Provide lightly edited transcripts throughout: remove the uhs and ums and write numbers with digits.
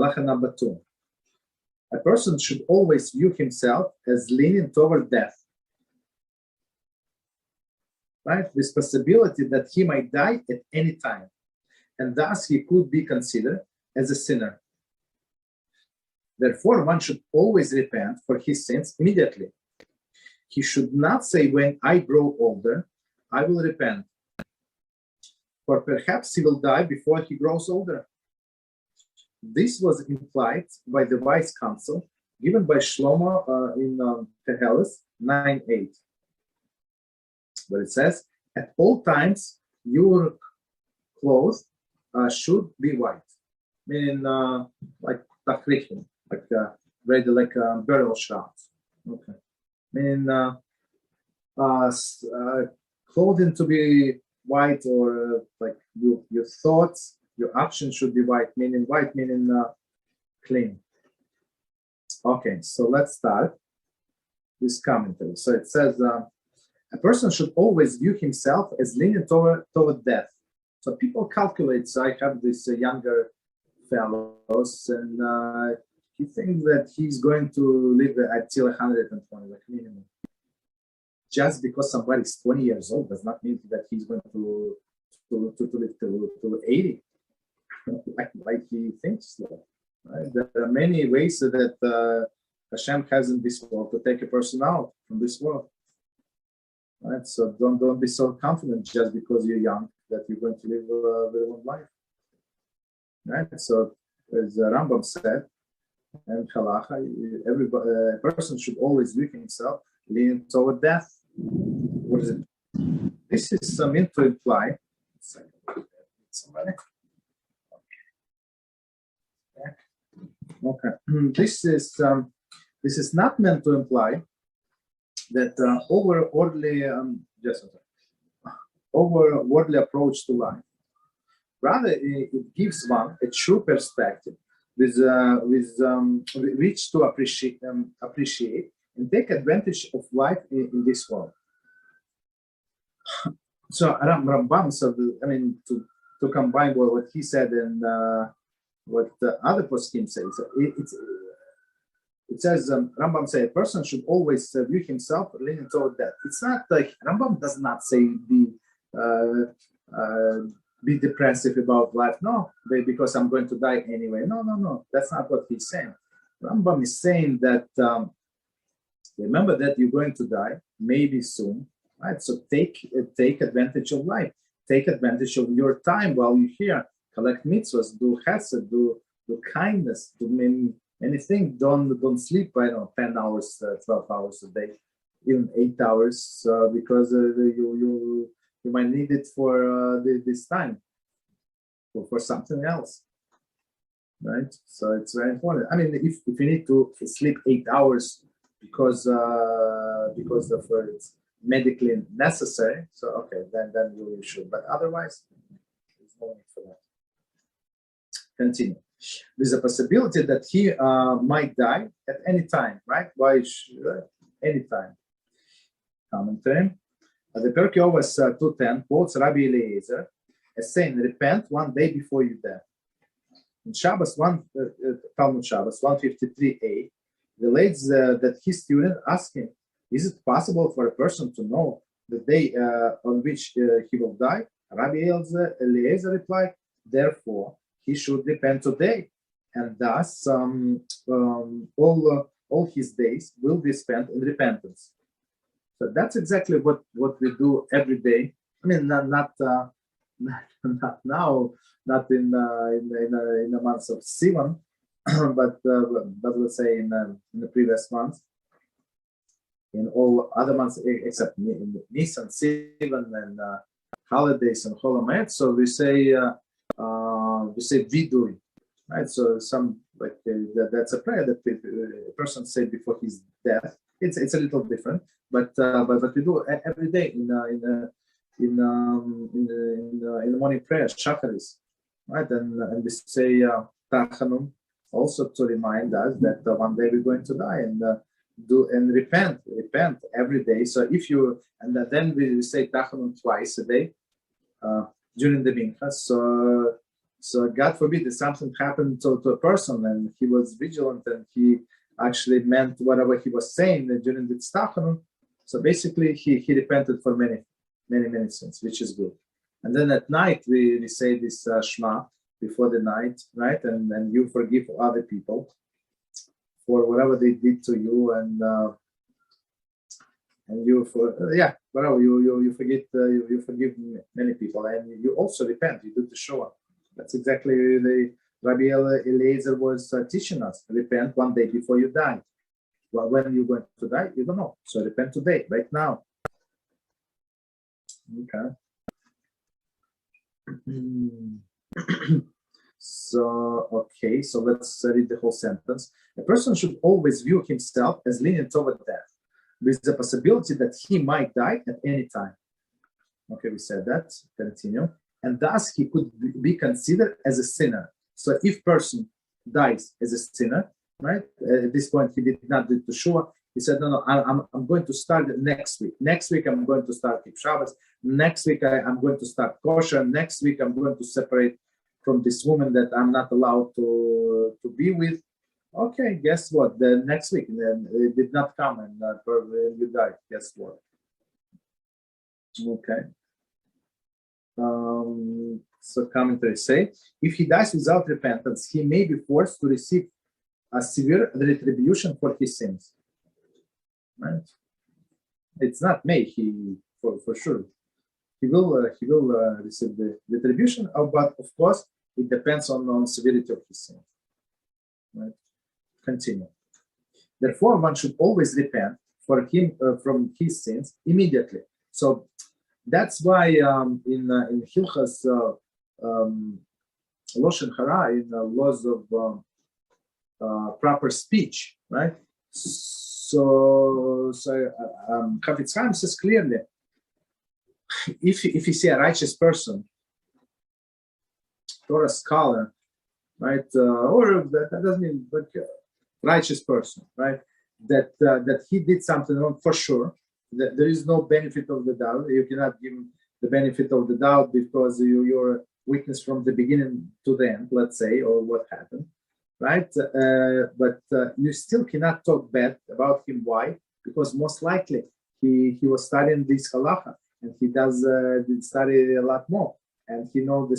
Halachah number 2. A person should always view himself as leaning toward death, right? With possibility that he might die at any time, and thus he could be considered as a sinner. Therefore, one should always repent for his sins immediately. He should not say, when I grow older, I will repent, for perhaps he will die before he grows older. This was implied by the wise counsel given by Shlomo in Teheles 9:8, where it says, at all times your clothes should be white, meaning like tachrichim, like ready like burial shrouds. Okay, meaning clothing to be white, or like your thoughts, your actions should be white, meaning clean. Okay, so let's start this commentary. So it says, a person should always view himself as leaning toward death. So people calculate. So I have this younger fellows, and he thinks that he's going to live until 120, like minimum. Just because somebody is 20 years old does not mean that he's going to live to 80, like he thinks. Right? There are many ways that HaShem has in this world to take a person out from this world. Right? So don't be so confident just because you're young that you're going to live a very long life. Right? So as Rambam said, and Halachah, a person should always view himself leaning toward death. What is it? This is meant to imply. Somebody. Okay. This is not meant to imply that overworldly approach to life. Rather, it gives one a true perspective with which to appreciate and take advantage of life in this world. So Rambam, to combine what he said and what the other poskim say, so it says Rambam says a person should always view himself leaning toward death. It's not like Rambam does not say be depressive about life. No, because I'm going to die anyway. No. That's not what he's saying. Rambam is saying that remember that you're going to die, maybe soon, right? So take advantage of life. Take advantage of your time while you're here. Collect mitzvahs, do chesed, do kindness, do anything. Don't sleep. 10 hours, 12 hours a day, even 8 hours, because you might need it for this time, for something else, right? So it's very important. If you need to sleep 8 hours because it's medically necessary, so okay, then you should. But otherwise, there's no need for that. Continue. There's a possibility that he might die at any time, right? Why any time? Commentary. The Pirkei Avos 2:10 quotes Rabbi Eliezer as saying, "Repent one day before you die." In Shabbos Talmud Shabbos 153a relates that his student asked him, "Is it possible for a person to know the day on which he will die?" Rabbi Eliezer replied, "Therefore, he should repent today, and thus all his days will be spent in repentance." So that's exactly what we do every day. Not now, not in the months of Sivan, but let's say in the previous months, in all other months except in Nisan, Sivan, and holidays and Chol HaMoed. So we say vidui, right? So some that's a prayer that a person said before his death. It's a little different, but we do every day in the morning prayer, shacharis, right? And we say tachanun also to remind us that one day we're going to die, and repent every day. So then we say tachanun twice a day during the mincha. So God forbid if something happened to a person and he was vigilant and he actually meant whatever he was saying during the tztachanun. So basically he repented for many sins, which is good. And then at night we say this Shema before the night, right? And you forgive other people for whatever they did to you, and you whatever you forget, you forgive many people, and you also repent. You do Teshuvah. That's exactly the Rabbi Eliezer was teaching us. Repent one day before you die. Well, when you're going to die, you don't know. So repent today, right now. Okay. So let's read the whole sentence. A person should always view himself as leaning toward death, with the possibility that he might die at any time. Okay, we said that. Continue. And thus he could be considered as a sinner. So if person dies as a sinner, right? At this point he did not do Teshuvah. He said, no, I'm going to start next week. Next week I'm going to start keep Shabbos. Next week I'm going to start kosher. Next week I'm going to separate from this woman that I'm not allowed to be with. Okay, guess what? The next week, then it did not come, and you died. Guess what? Okay. So commentary say, if he dies without repentance, he may be forced to receive a severe retribution for his sins. Right? It's not may. He for sure he will receive the retribution. But of course, it depends on severity of his sin. Right? Continue. Therefore, one should always repent for him from his sins immediately. So that's why in Hilchas Loshen Hara, in laws of proper speech, right? So Chafetz Chaim says clearly, if you see a righteous person, Torah scholar, right, or that doesn't mean like righteous person, right, that he did something wrong for sure, that there is no benefit of the doubt. You cannot give him the benefit of the doubt because you're a witness from the beginning to the end, let's say, or what happened, right? But you still cannot talk bad about him. Why? Because most likely he was studying this Halachah, and he did study a lot more, and he knows the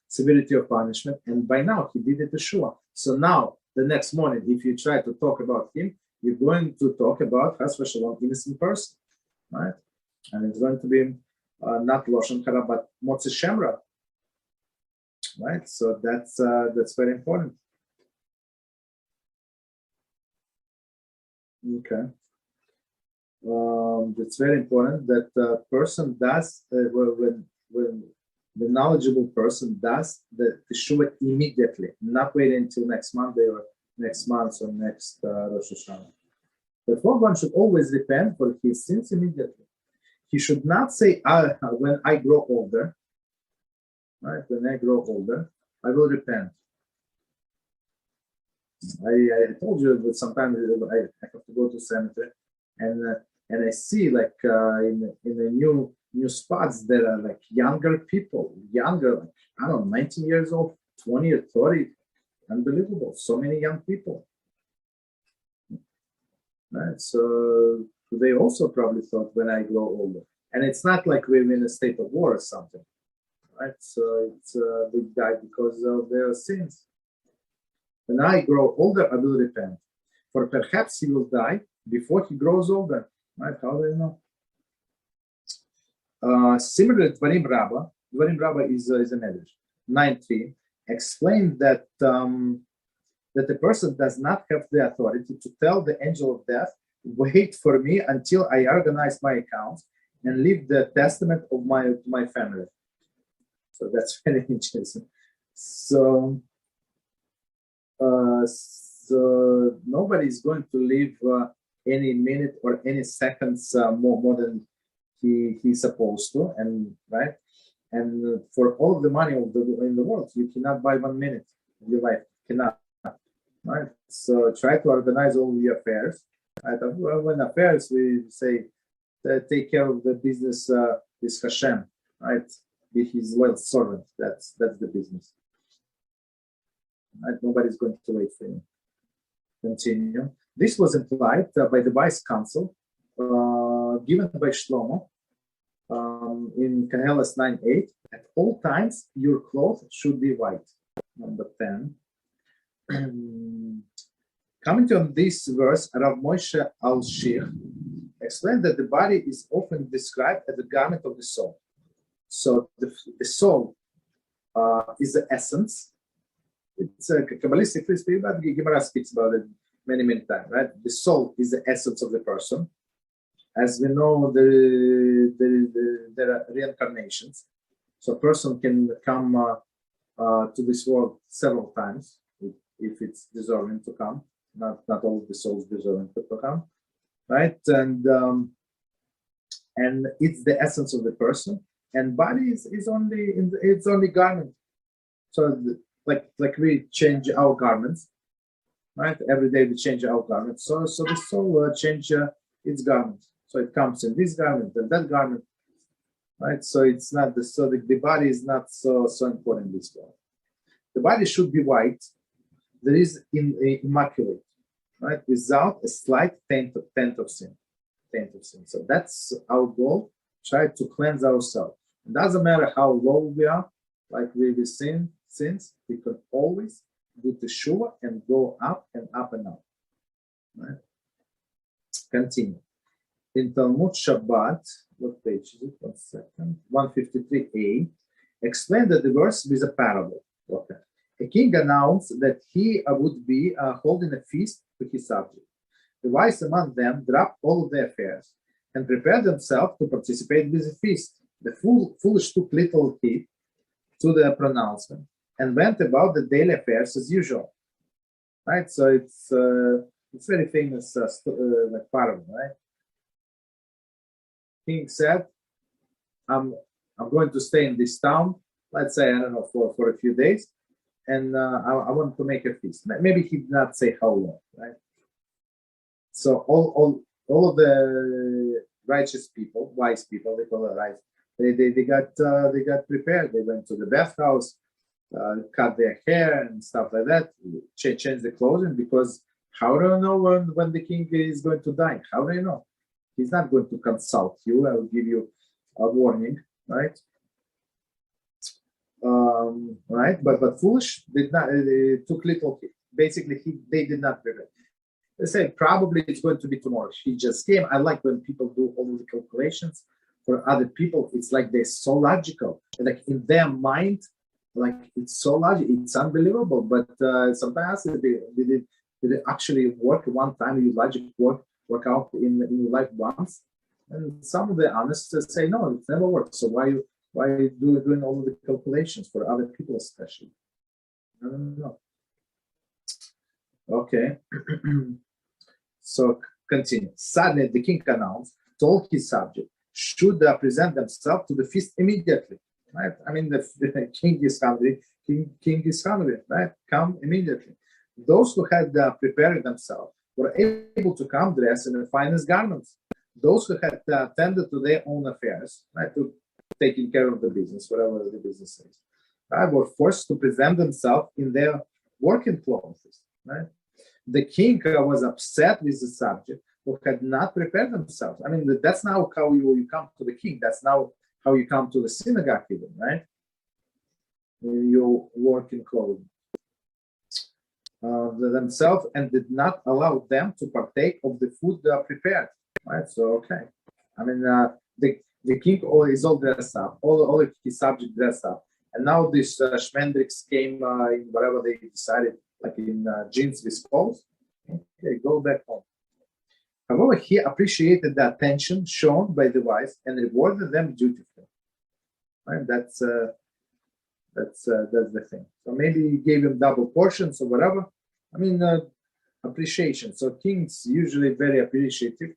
severity of punishment, and by now he did it Teshuvah. So now the next morning, if you try to talk about him, you're going to talk about Chas v'Shalom, innocent person, right? And it's going to be not Loshen Hara, but Motzi Shemra, right? So that's very important. Okay. It's very important that a person does when the knowledgeable person does the Teshuvah immediately, not wait until next Monday or next month or next Rosh Hashanah. Therefore, one should always repent for his sins immediately. He should not say, when I grow older, right? When I grow older, I will repent. I told you that sometimes I have to go to cemetery, and I see like in the new spots there are like younger people, like I don't know, 19 years old, 20 or 30, unbelievable. So many young people. Right, so they also probably thought when I grow older, and it's not like we're in a state of war or something, right? So they died because of their sins. When I grow older, I will repent, for perhaps he will die before he grows older. Right? How do you know? Similarly, Dvarim Rabbah is an edition. 9.3 explained that that the person does not have the authority to tell the angel of death, wait for me until I organize my accounts and leave the testament of my family. So that's very interesting. So nobody is going to live any minute or any seconds more than he's supposed to, and right. And for all the money in the world, you cannot buy 1 minute of your life. Cannot. Right. So try to organize all the affairs. Right? When affairs, we say take care of the business with HaShem. Right. be his loyal servant. That's the business. Right? Nobody's going to wait for him. Continue. This was implied by the wise counsel given by Shlomo in Koheles 9:8. At all times, your clothes should be white. Number 10. Coming on this verse, Rav Moshe al-Shir explained that the body is often described as the garment of the soul. So the soul is the essence. It's a Kabbalistic philosophy, but Gemara speaks about it many times, right? The soul is the essence of the person. As we know, there are reincarnations. So a person can come to this world several times if it's deserving to come. Not all the souls deserving to come, right? And it's the essence of the person. And body is only garment. So like we change our garments, right? Every day we change our garments. So the soul change its garment. So it comes in this garment and that garment, right? So it's not the body is not so important in this world. The body should be white. There is immaculate, right? Without a slight taint of sin. So that's our goal. Try to cleanse ourselves. It doesn't matter how low we are, like we've seen since, we can always do Teshuvah and go up and up and up. Right? Continue. In Talmud Shabbat, what page is it? 1 second. 153a, explained that the verse with a parable. Okay. A king announced that he would be holding a feast to his subject. The wise among them dropped all of their affairs and prepared themselves to participate with the feast. The foolish took little heed to the pronouncement and went about the daily affairs as usual. Right? So it's very famous like parable, right? King said, I'm going to stay in this town, let's say, I don't know, for a few days, and I want to make a feast. Maybe he did not say how long, right? So all of the righteous people, wise people, they call it right, they got prepared. They went to the bathhouse, cut their hair and stuff like that, change the clothing, because how do you know when the king is going to die? How do you know? He's not going to consult you. I will give you a warning, right? Right? But foolish did not took little. Basically, they did not prepare. They said probably it's going to be tomorrow. He just came. I like when people do all the calculations for other people. It's like they're so logical, like in their mind, like it's so logical. It's unbelievable. But sometimes did it actually work one time? Your logic work out in your life once, and some of the honest say no, it never worked. So why are you doing all of the calculations for other people, especially? I don't know. Okay. So continue. Suddenly the king announced, told his subject should present themselves to the feast immediately. Right? I mean, the king is hungry. King is hungry. Right? Come immediately. Those who had prepared themselves were able to come dressed in the finest garments. Those who had tended to their own affairs, right, to taking care of the business, whatever the business is, right, were forced to present themselves in their working clothes. Right? The king was upset with the subject who had not prepared themselves. I mean, that's now how you come to the king. That's now how you come to the synagogue, even, right? In your working clothes. Themselves and did not allow them to partake of the food they are prepared. Right? So, okay. I mean, the king is all dressed up, all of his subjects dressed up. And now this Shmendrix came in whatever they decided, like in jeans with clothes. Okay, go back home. However, he appreciated the attention shown by the wise and rewarded them dutifully. Right? That's the thing. So maybe he gave him double portions or whatever. I mean, appreciation. So kings usually very appreciative.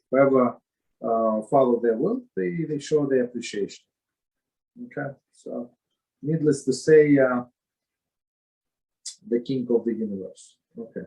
Whoever follow their will, they show their appreciation. Okay, so needless to say, the king of the universe. Okay.